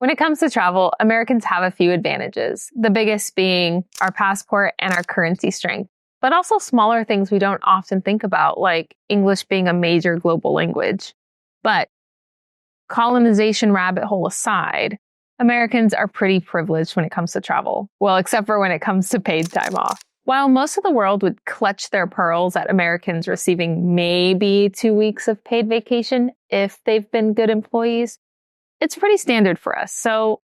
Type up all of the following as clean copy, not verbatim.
When it comes to travel, Americans have a few advantages, the biggest being our passport and our currency strength, but also smaller things we don't often think about, like English being a major global language. But colonization rabbit hole aside, Americans are pretty privileged when it comes to travel. Well, except for when it comes to paid time off. While most of the world would clutch their pearls at Americans receiving maybe 2 weeks of paid vacation if they've been good employees, it's pretty standard for us, so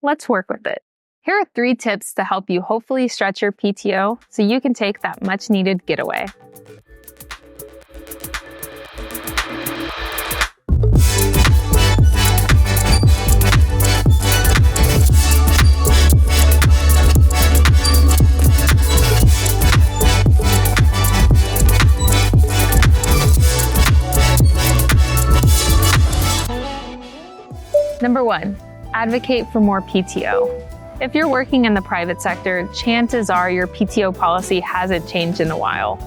let's work with it. Here are 3 tips to help you hopefully stretch your PTO so you can take that much needed getaway. Number 1, advocate for more PTO. If you're working in the private sector, chances are your PTO policy hasn't changed in a while.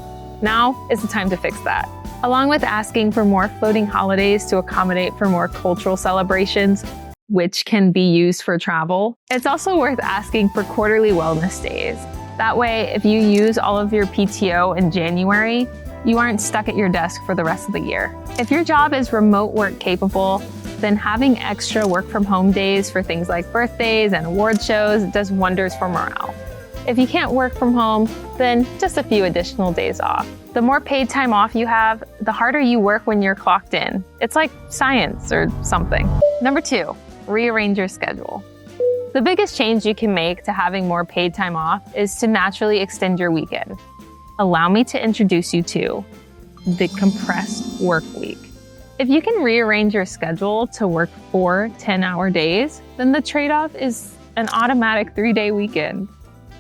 Now is the time to fix that. Along with asking for more floating holidays to accommodate for more cultural celebrations, which can be used for travel, it's also worth asking for quarterly wellness days. That way, if you use all of your PTO in January, you aren't stuck at your desk for the rest of the year. If your job is remote work capable, then having extra work from home days for things like birthdays and award shows does wonders for morale. If you can't work from home, then just a few additional days off. The more paid time off you have, the harder you work when you're clocked in. It's like science or something. Number 2, rearrange your schedule. The biggest change you can make to having more paid time off is to naturally extend your weekend. Allow me to introduce you to the compressed work week. If you can rearrange your schedule to work 4 10-hour days, then the trade-off is an automatic 3-day weekend.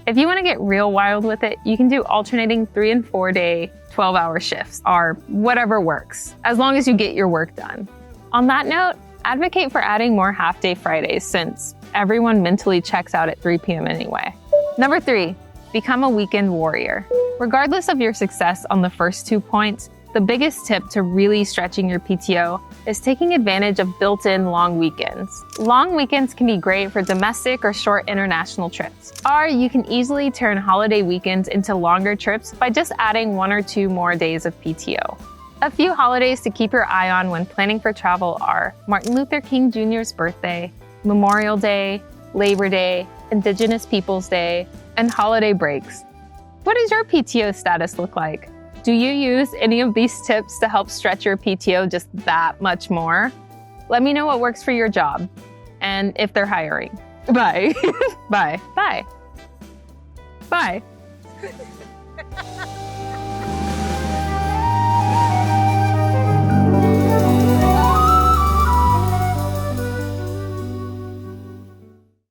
If you want to get real wild with it, you can do alternating 3- and 4-day 12-hour shifts or whatever works, as long as you get your work done. On that note, advocate for adding more half-day Fridays since everyone mentally checks out at 3 p.m. anyway. Number 3, become a weekend warrior. Regardless of your success on the first 2 points, the biggest tip to really stretching your PTO is taking advantage of built-in long weekends. Long weekends can be great for domestic or short international trips, or you can easily turn holiday weekends into longer trips by just adding 1 or 2 more days of PTO. A few holidays to keep your eye on when planning for travel are Martin Luther King Jr.'s birthday, Memorial Day, Labor Day, Indigenous Peoples Day, and holiday breaks. What does your PTO status look like? Do you use any of these tips to help stretch your PTO just that much more? Let me know what works for your job and if they're hiring. Bye. Bye. Bye. Bye.